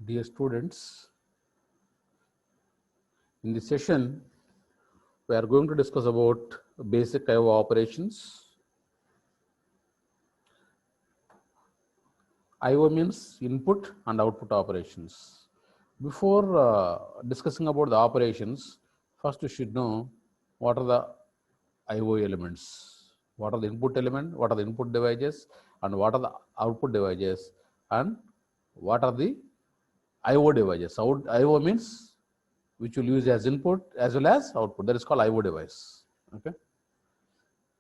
Dear students, in this session, we are going to discuss about basic IO operations. IO means input and output operations. Before discussing about the operations, first you should know what are the IO elements. What are the input element, what are the input devices, and what are the output devices, and what are the IO devices. IO means which will use as input as well as output. That is called IO device. Okay.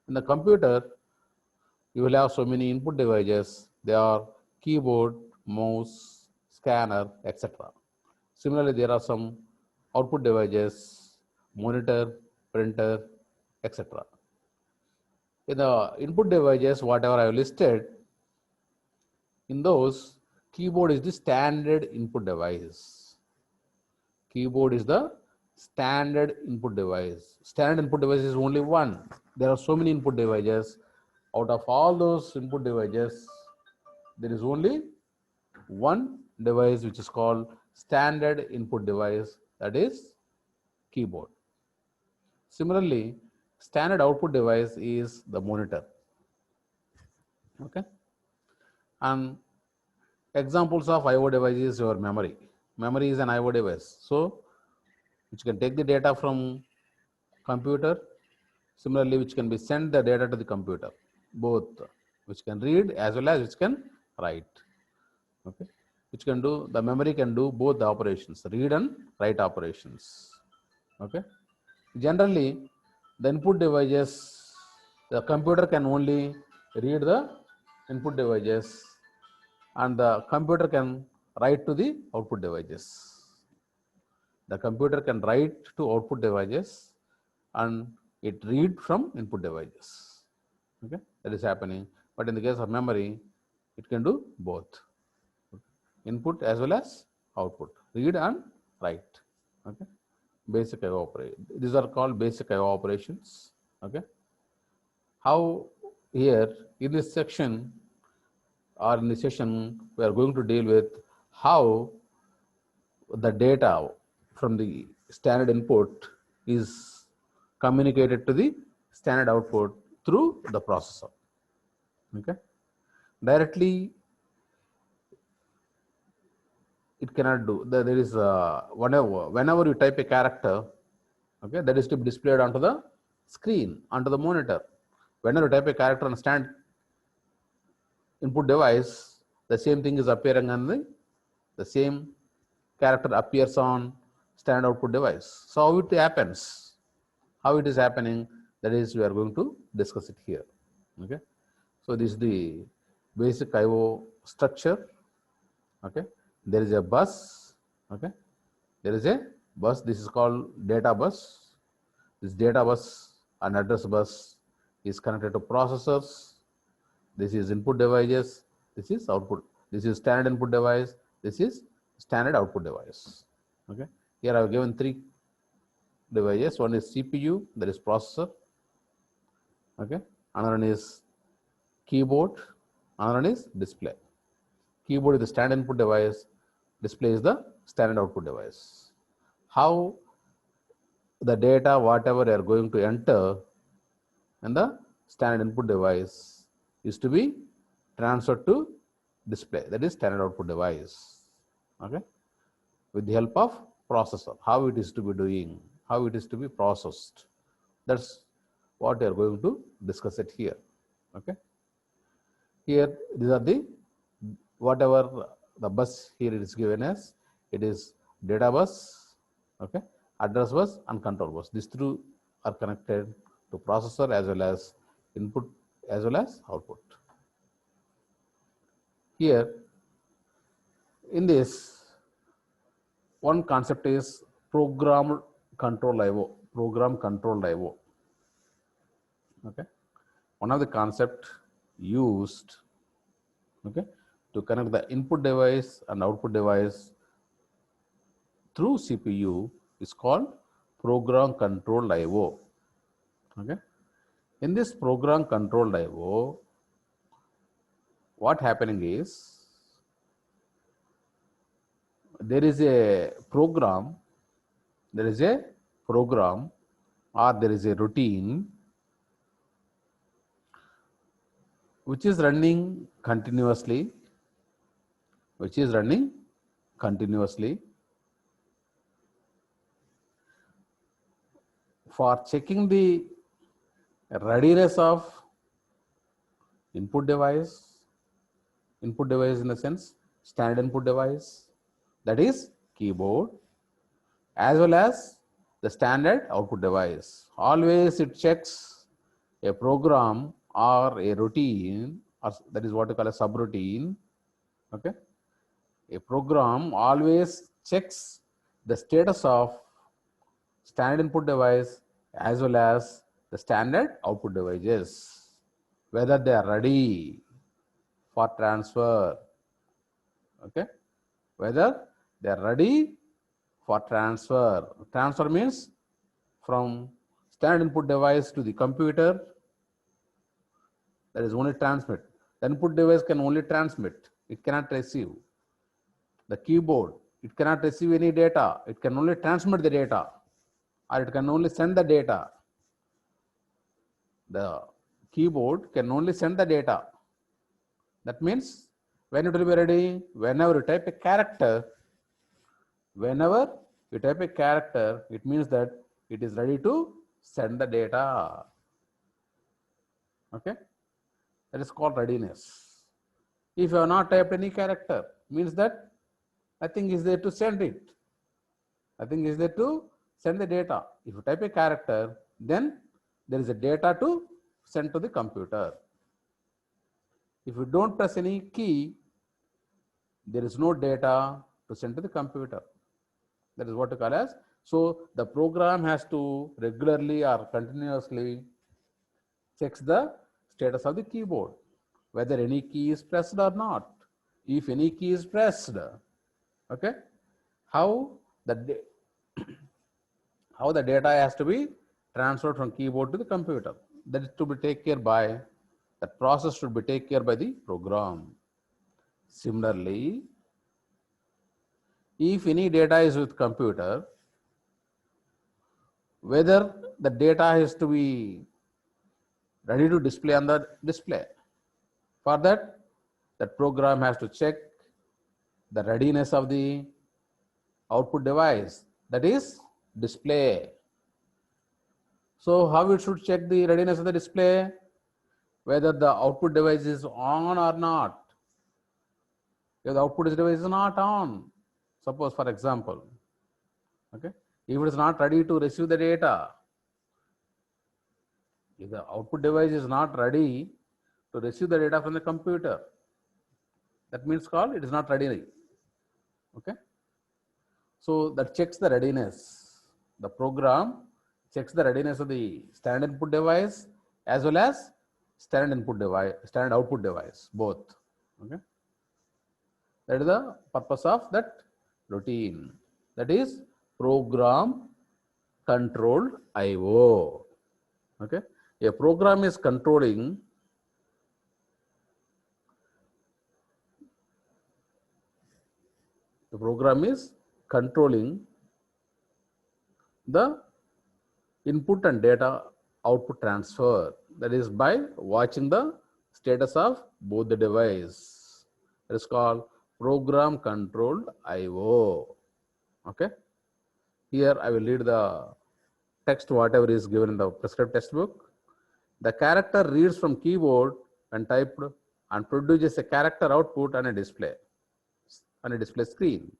In the computer, you will have so many input devices. They are keyboard, mouse, scanner, etc. Similarly, there are some output devices, monitor, printer, etc. In the input devices, whatever I have listed, in those, keyboard is the standard input device. Keyboard is the standard input device. Standard input device is only one. There are so many input devices. Out of all those input devices, there is only one device which is called standard input device, that is keyboard. Similarly, standard output device is the monitor. Okay. And examples of IO devices is your memory. Memory is an IO device. So, which can take the data from computer. Similarly, which can be sent the data to the computer, both which can read as well as which can write. Okay, which can do, the memory can do both the operations, read and write operations. Okay, generally the input devices, the computer can only read the input devices and the computer can write to the output devices. The computer can write to output devices and it read from input devices. Okay, that is happening. But in the case of memory, it can do both, input as well as output, read and write. Okay, basic IO operation. These are called basic IO operations. Okay, how here in this section or in this session we are going to deal with how the data from the standard input is communicated to the standard output through the processor. Okay, directly it cannot do. There is whenever you type a character, okay, that is to be displayed onto the screen, onto the monitor. Whenever you type a character on a stand input device, the same thing is appearing on the same character appears on standard output device. So how it happens, how it is happening, that is we are going to discuss it here. Okay, so this is the basic IO structure. Okay, there is a bus. Okay, there is a bus. This is called data bus. This data bus and address bus is connected to processors. This is input devices. This is output. This is standard input device. This is standard output device. Okay, here I have given three devices. One is CPU, that is processor. Okay, another one is keyboard, another one is display. Keyboard is the standard input device, display is the standard output device. How the data, whatever they are going to enter in the standard input device is to be transferred to display, that is standard output device. Okay, with the help of processor, how it is to be doing, how it is to be processed. That's what we are going to discuss it here. Okay, here these are the whatever the bus here it is given as, it is data bus, okay, address bus and control bus. These three are connected to processor as well as input as well as output. Here in this, one concept is program control IO, program controlled IO. Okay, one of the concept used, okay, to connect the input device and output device through CPU is called program controlled IO. Okay, in this program controlled IO, what happening is there is a program, there is a program or there is a routine which is running continuously, which is running continuously for checking the readiness of input device in the sense standard input device, that is keyboard, as well as the standard output device. Always it checks a program or a routine, or that is what we call a subroutine. Okay, a program always checks the status of standard input device as well as the standard output devices, whether they are ready for transfer. Okay, whether they are ready for transfer. Transfer means from standard input device to the computer, that is only transmit. The input device can only transmit, it cannot receive. The keyboard, it cannot receive any data, it can only transmit the data, or it can only send the data. The keyboard can only send the data. That means when it will be ready, whenever you type a character, whenever you type a character, it means that it is ready to send the data. Okay, that is called readiness. If you have not typed any character, means that nothing is there to send it. Nothing is there to send the data. If you type a character, then there is a data to send to the computer. If you don't press any key, there is no data to send to the computer. That is what we call as. So the program has to regularly or continuously checks the status of the keyboard, whether any key is pressed or not. If any key is pressed, okay, how the data has to be transferred from keyboard to the computer. That is to be taken care by, that process should be taken care by the program. Similarly, if any data is with computer, whether the data has to be ready to display on the display. For that, that program has to check the readiness of the output device, that is display. So how it should check the readiness of the display? Whether the output device is on or not. If the output device is not on, suppose for example, okay, if it is not ready to receive the data, if the output device is not ready to receive the data from the computer, that means called it is not ready. Okay, so that checks the readiness. The program checks the readiness of the standard input device as well as standard input device, standard output device, both. Okay, that is the purpose of that routine. That is program controlled I/O. Okay, a program is controlling the input and data output transfer, that is by watching the status of both the device. That is called program controlled I/O. Okay, here I will read the text whatever is given in the prescribed textbook. The character reads from keyboard and typed and produces a character output on a display screen.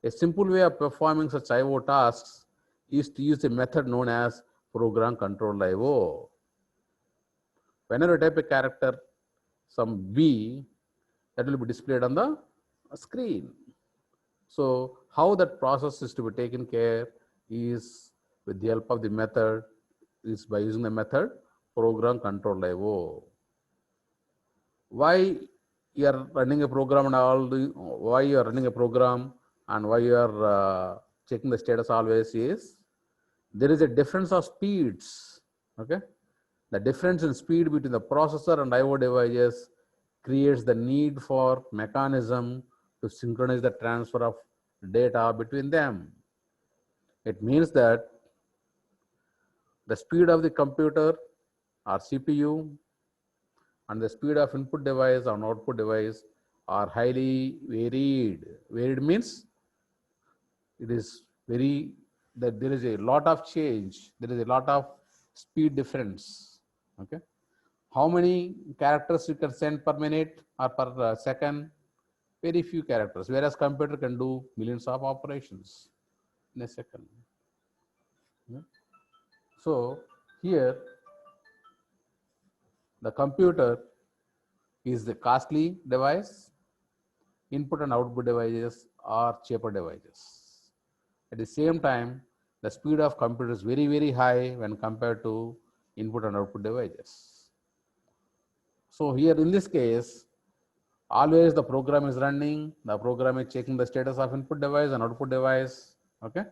A simple way of performing such I/O tasks is to use a method known as program controlled I/O. Whenever you type a character, some B, that will be displayed on the screen. So how that process is to be taken care is with the help of the method, is by using the method program controlled I/O. Why you are running a program and why you are running a program and why you are checking the status always is there is a difference of speeds. Okay, the difference in speed between the processor and I/O devices creates the need for mechanism to synchronize the transfer of data between them. It means that the speed of the computer or CPU and the speed of input device or output device are highly varied. Varied means it is very, that there is a lot of change, there is a lot of speed difference. Okay, how many characters you can send per minute or per second? Very few characters, whereas computer can do millions of operations in a second. Yeah. So here the computer is the costly device, input and output devices are cheaper devices. At the same time, the speed of computer is very, very high when compared to input and output devices. So here in this case, always the program is running, the program is checking the status of input device and output device, okay,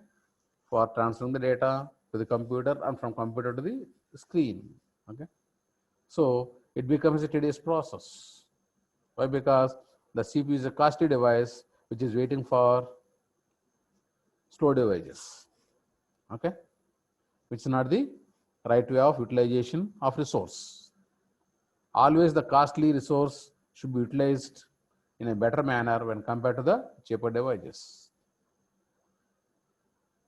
for transferring the data to the computer and from computer to the screen, okay. So it becomes a tedious process. Why? Because the CPU is a costly device which is waiting for slow devices, okay, which is not the right way of utilization of resource. Always the costly resource should be utilized in a better manner when compared to the cheaper devices.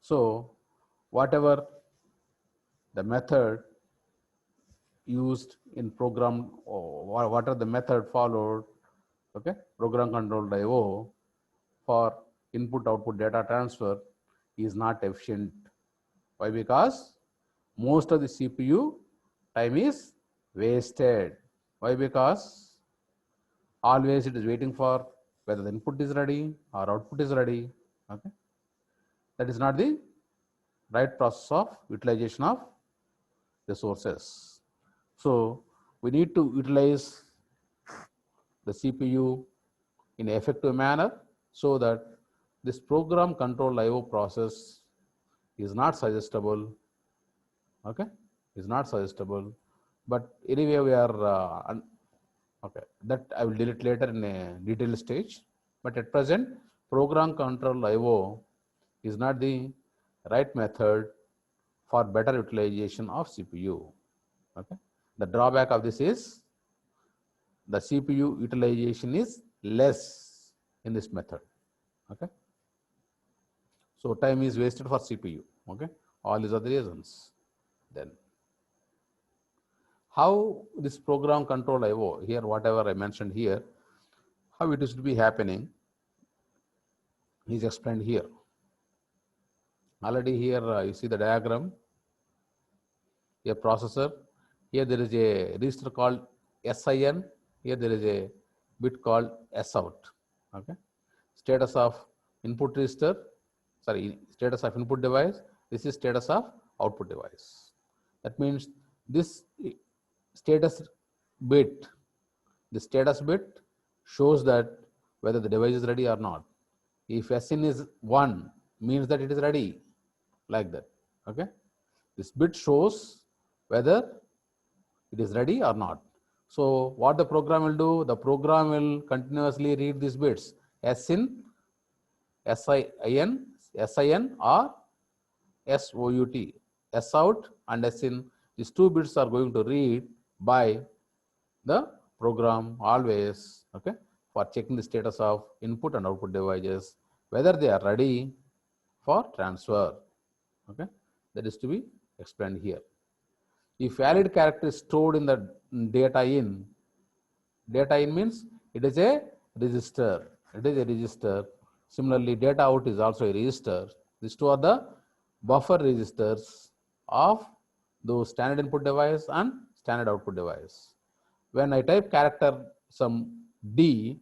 So whatever the method used in program, or what are the method followed, okay, program controlled IO for input output data transfer is not efficient. Why? Because most of the CPU time is wasted. Why? Because always it is waiting for whether the input is ready or output is ready, okay. That is not the right process of utilization of resources. So we need to utilize the CPU in an effective manner so that this program control IO process is not suggestible, okay, is not suggestible. But anyway, we are okay, that I will delete later in a detailed stage. But at present, program control IO is not the right method for better utilization of CPU. Okay, the drawback of this is the CPU utilization is less in this method. Okay, so time is wasted for CPU. Okay, all these are the reasons. Then how this program control IO here, whatever I mentioned here, how it is to be happening is explained here. Already here you see the diagram, a processor. Here there is a register called SIN. Here there is a bit called SOUT. Okay. Status of input register, sorry, status of input device. This is status of output device. That means this status bit, the status bit shows that whether the device is ready or not. If SIN is 1, means that it is ready, like that. Okay. This bit shows whether it is ready or not. So what the program will do, the program will continuously read these bits, SIN, SIN or SOUT, SOUT and SIN. These two bits are going to read by the program always, okay, for checking the status of input and output devices, whether they are ready for transfer. Okay, that is to be explained here. If valid character is stored in the data in means it is a register. It is a register. Similarly, data out is also a register. These two are the buffer registers of those standard input device and standard output device. When I type character some D,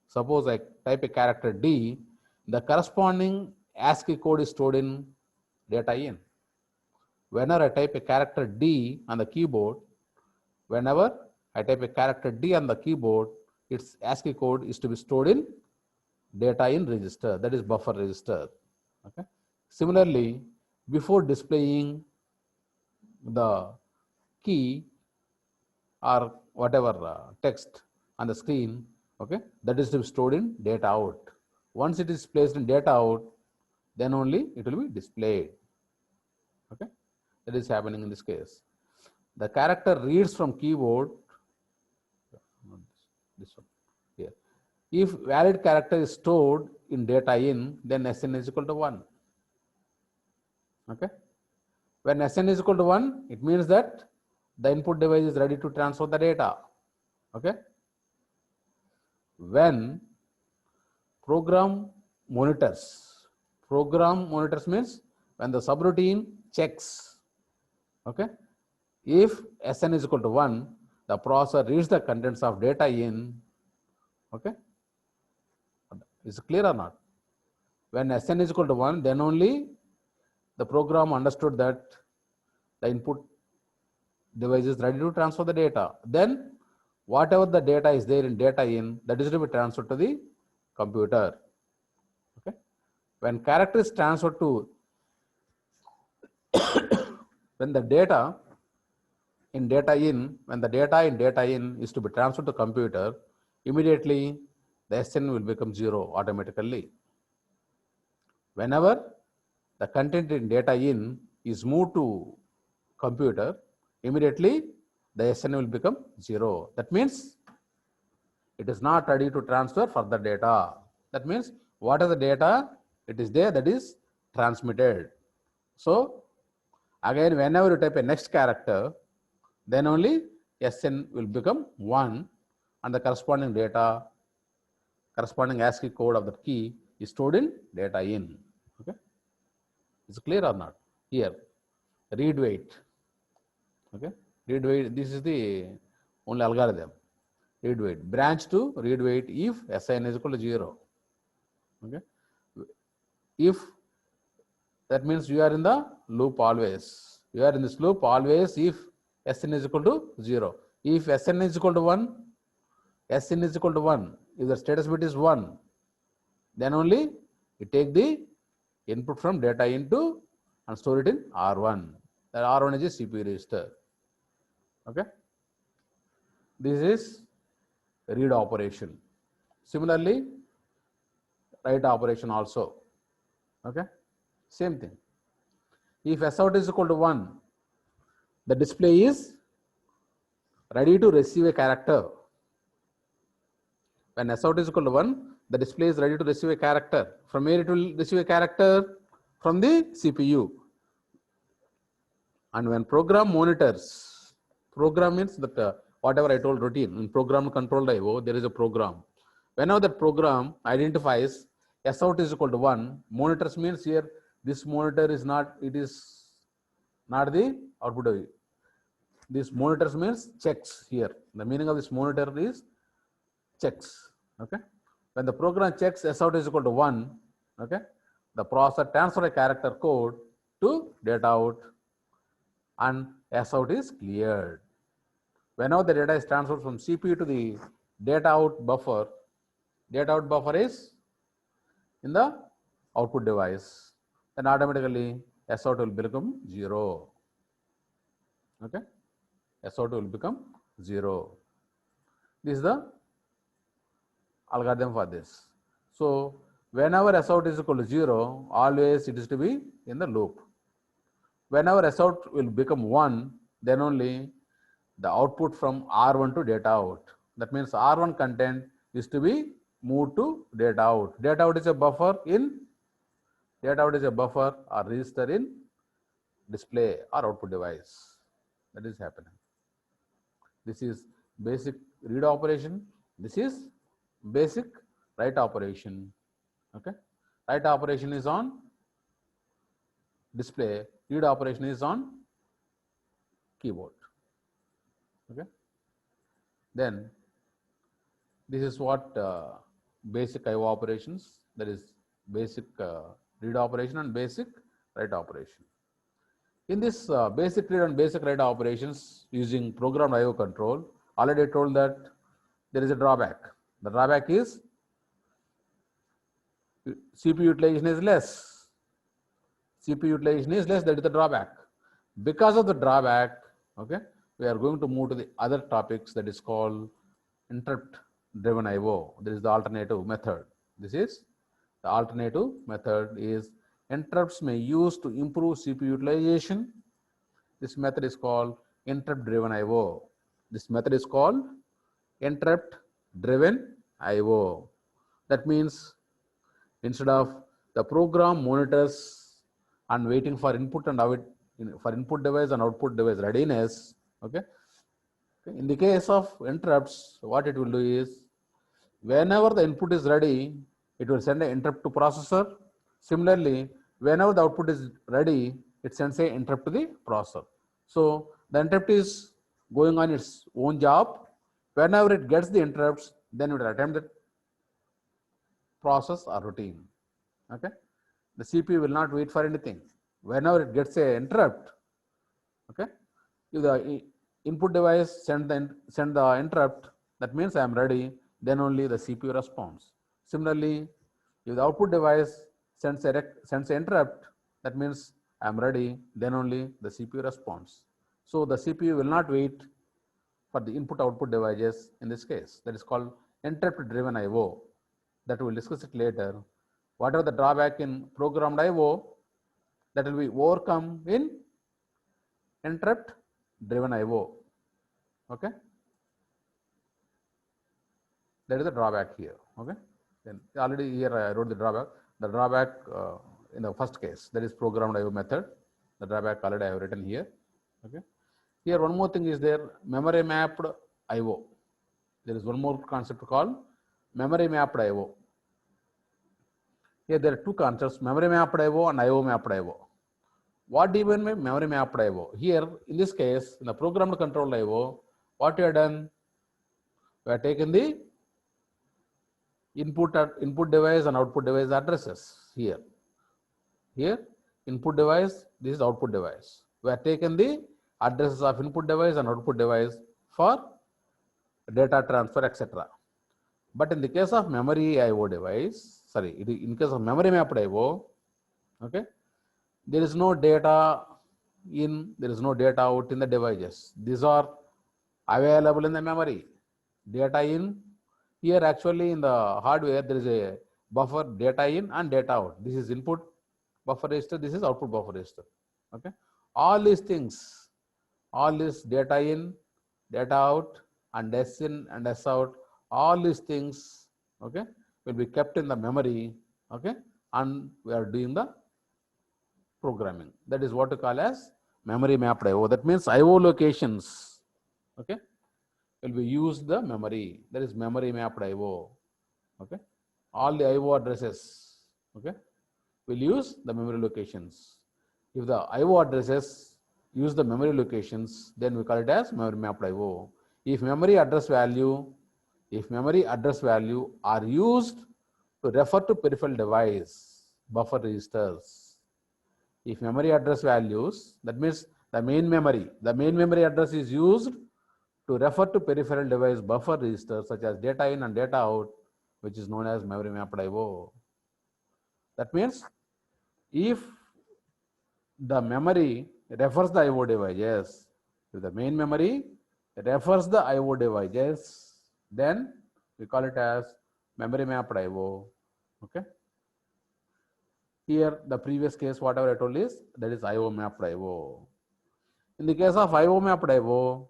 suppose I type a character D, the corresponding ASCII code is stored in data in. Whenever I type a character D on the keyboard, whenever I type a character D on the keyboard, its ASCII code is to be stored in data in register, that is buffer register. Okay. Similarly, before displaying the key or whatever text on the screen, okay, that is to be stored in data out. Once it is placed in data out, then only it will be displayed. Okay, that is happening in this case. The character reads from keyboard, this one here. If valid character is stored in data in, then Sn is equal to 1. Okay. When Sn is equal to 1, it means that the input device is ready to transfer the data. Okay. When program monitors means when the subroutine checks, okay, if Sn is equal to 1, the processor reads the contents of data in. Okay, is it clear or not? When Sn is equal to 1, then only the program understood that the input device is ready to transfer the data. Then whatever the data is there in data in, that is to be transferred to the computer. Okay. When character is transferred to, when the data in data in, is to be transferred to computer, immediately the Sn will become 0 automatically. Whenever the content in data in is moved to computer, immediately the Sn will become 0. That means it is not ready to transfer further data. That means what is the data? It is there, that is transmitted. So again, whenever you type a next character, then only Sn will become 1 and the corresponding data, corresponding ASCII code of the key is stored in data in. Okay, is it clear or not? Here, read wait. Okay, read wait. This is the only algorithm. Read wait. Branch to read wait if Sin is equal to 0. Okay, if that means you are in the loop always. You are in this loop always if Sn is equal to 0. If Sn is equal to 1, Sn is equal to 1. If the status bit is 1, then only you take the input from data into and store it in R1. That R1 is a CPU register. Okay. This is read operation. Similarly, write operation also. Okay. Same thing. If S out is equal to 1, the display is ready to receive a character. When S out is equal to 1, the display is ready to receive a character. From where it will receive a character? From the CPU. And when program monitors, program means that whatever I told routine, in program controlled IO, there is a program. Whenever that program identifies S out is equal to 1, monitors means here this monitor is not, it is not the output of it. This monitors means checks here. The meaning of this monitor is checks. Okay. When the program checks S out is equal to 1, okay, the processor transfers a character code to data out and S out is cleared. Whenever the data is transferred from CPU to the data out buffer is in the output device, then automatically S out will become 0. Okay, S out will become 0. This is the algorithm for this. So whenever S out is equal to 0, always it is to be in the loop. Whenever S out will become 1, then only the output from R1 to data out. That means R1 content is to be moved to data out. Data out is a buffer or register in display or output device. That is happening. This is basic read operation. This is basic write operation. Okay, write operation is on display, read operation is on keyboard. Okay, then this is what basic IO operations, that is basic read operation and basic write operation. In this basic read and basic write operations using programmed IO control, already told that there is a drawback. The drawback is CPU utilization is less. CPU utilization is less, that is the drawback. Because of the drawback, okay, we are going to move to the other topics, that is called interrupt driven IO. This is the alternative method. This is The alternative method is interrupts may use to improve CPU utilization. This method is called interrupt driven IO. This method is called interrupt driven IO. That means instead of the program monitors and waiting for input and out, for input device and output device readiness, okay. In the case of interrupts, what it will do is whenever the input is ready, it will send an interrupt to processor. Similarly, whenever the output is ready, it sends a interrupt to the processor. So the interrupt is going on its own job. Whenever it gets the interrupts, then it will attempt the process or routine. Okay, the CPU will not wait for anything. Whenever it gets a interrupt, okay, if the input device send the interrupt, that means I am ready. Then only the CPU responds. Similarly, if the output device sends an interrupt, that means I am ready. Then only the CPU responds. So the CPU will not wait for the input-output devices in this case. That is called interrupt-driven I/O. That we will discuss it later. Whatever the drawback in programmed I/O, that will be overcome in interrupt-driven I/O. Okay, that is the drawback here. Okay, then already here I wrote the drawback. The drawback in the first case, that is programmed I/O method. The drawback already I have written here. Okay, here one more thing is there, memory mapped I/O. There is one more concept called memory mapped I/O. Here there are two concepts, memory mapped I/O and I/O mapped I/O. What do you mean by memory mapped I/O? Here, in this case, in the programmed controlled I/O, what we have done? We have taken the input device and output device addresses here. Here, input device, this is output device. We have taken the addresses of input device and output device for data transfer, etc. But in the case of memory I/O device, in case of memory mapped I/O, okay, there is no data in, there is no data out in the devices. These are available in the memory. Data in, here actually in the hardware there is a buffer, data in and data out. This is input buffer register, this is output buffer register. Okay, all these things, all this data in, data out, and S in and S out, all these things, okay, will be kept in the memory. Okay, and we are doing the programming. That is what we call as memory mapped I/O. That means I/O locations, okay, will be used the memory. That is memory mapped I/O. Okay, all the I/O addresses, okay, will use the memory locations. If the I/O addresses use the memory locations, then we call it as memory mapped I/O. If memory address value are used to refer to peripheral device, buffer registers. If memory address values, that means the main memory address is used to refer to peripheral device buffer registers such as data in and data out, which is known as memory mapped I/O. That means if the memory refers the I/O devices, if the main memory refers the I/O devices, then we call it as memory mapped I/O. Okay. Here the previous case, whatever I told is, that is I/O mapped I/O. In the case of I/O mapped I/O,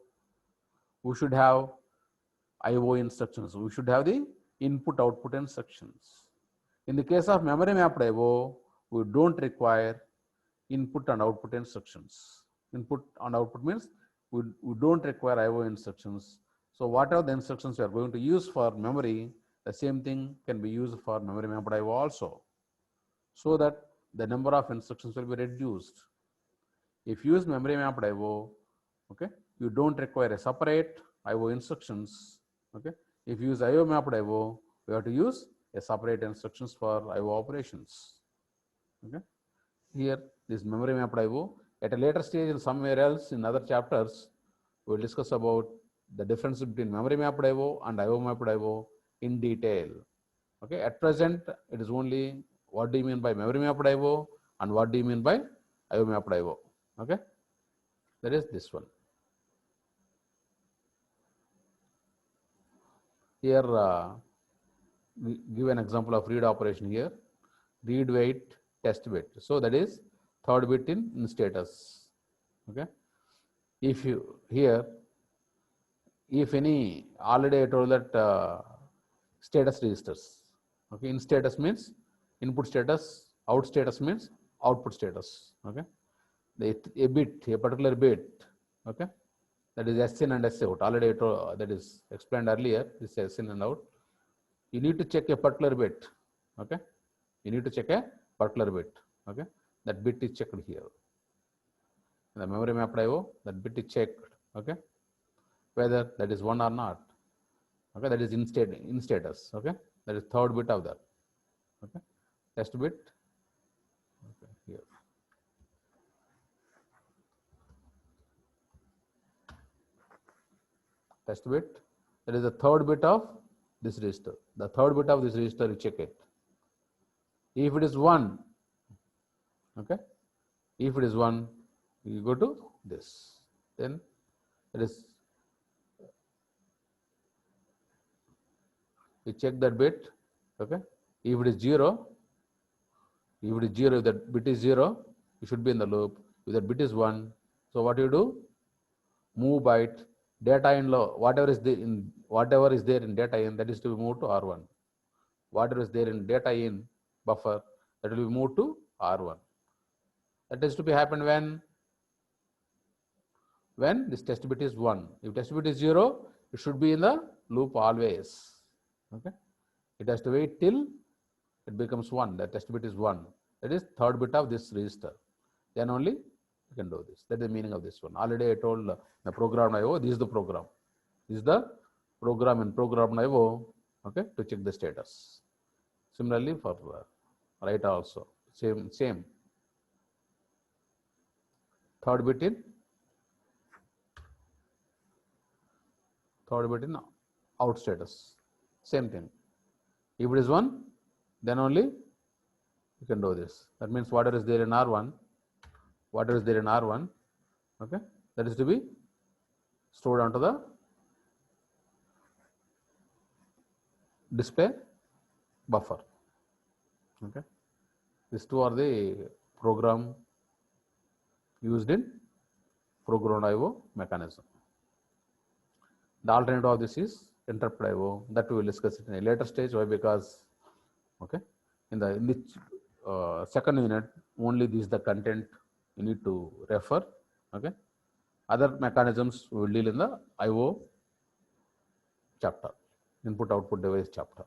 we should have I/O instructions. We should have the input-output instructions. In the case of memory mapped I/O, we don't require input and output instructions. Input and output means we don't require I/O instructions. So whatever the instructions we are going to use for memory, the same thing can be used for memory mapped I/O also, so that the number of instructions will be reduced. If you use memory mapped I/O, okay, you don't require a separate I/O instructions. Okay, if you use I/O mapped I/O, we have to use a separate instructions for I/O operations. Okay, here this memory mapped I/O. At a later stage, in somewhere else in other chapters, we will discuss about the difference between memory mapped I/O and I/O mapped I/O in detail. Okay, at present it is only what do you mean by memory mapped I/O and what do you mean by I/O mapped I/O. Okay, that is this one. Here we give an example of read operation here. read wait test bit. So that is third bit in status. Okay. If you here, if any, already I told that status registers. Okay. In status means input status, out status means output status. Okay. A bit, a particular bit. Okay. That is S in and S out. Already I told, that is explained earlier. This S in and out. You need to check a particular bit. Okay. You need to check a particular bit. Okay. That bit is checked here. In the memory mapped IO, that bit is checked. Okay. Whether that is 1 or not. Okay. That is in status. Okay. That is third bit of that. Okay. Test bit. Okay. Here. Test bit. That is the third bit of this register. The third bit of this register, you check it. If it is 1, okay. If it is 1, you go to this. Then it is, you check that bit. Okay. If it is 0, if that bit is 0, you should be in the loop. If that bit is 1, so what you do? Move byte data in low, whatever is there in data in, that is to be moved to R1. Whatever is there in data in buffer, that will be moved to R1. That is to be happen when this test bit is 1. If test bit is 0, it should be in the loop always. Okay. It has to wait till it becomes 1. The test bit is 1. That is third bit of this register. Then only you can do this. That is the meaning of this one. Already I told the program IO, this is the program. This is the program in program IO, okay, to check the status. Similarly for write also. Same. Third bit in out status. Same thing. If it is 1, then only you can do this. That means whatever is there in R1, okay, that is to be stored onto the display buffer. Okay. These two are the program used in program IO mechanism. The alternative of this is interrupt IO. That we will discuss it in a later stage. Why? Because, okay, in the second unit, only this is the content you need to refer. Okay. Other mechanisms we will deal in the IO chapter, input output device chapter.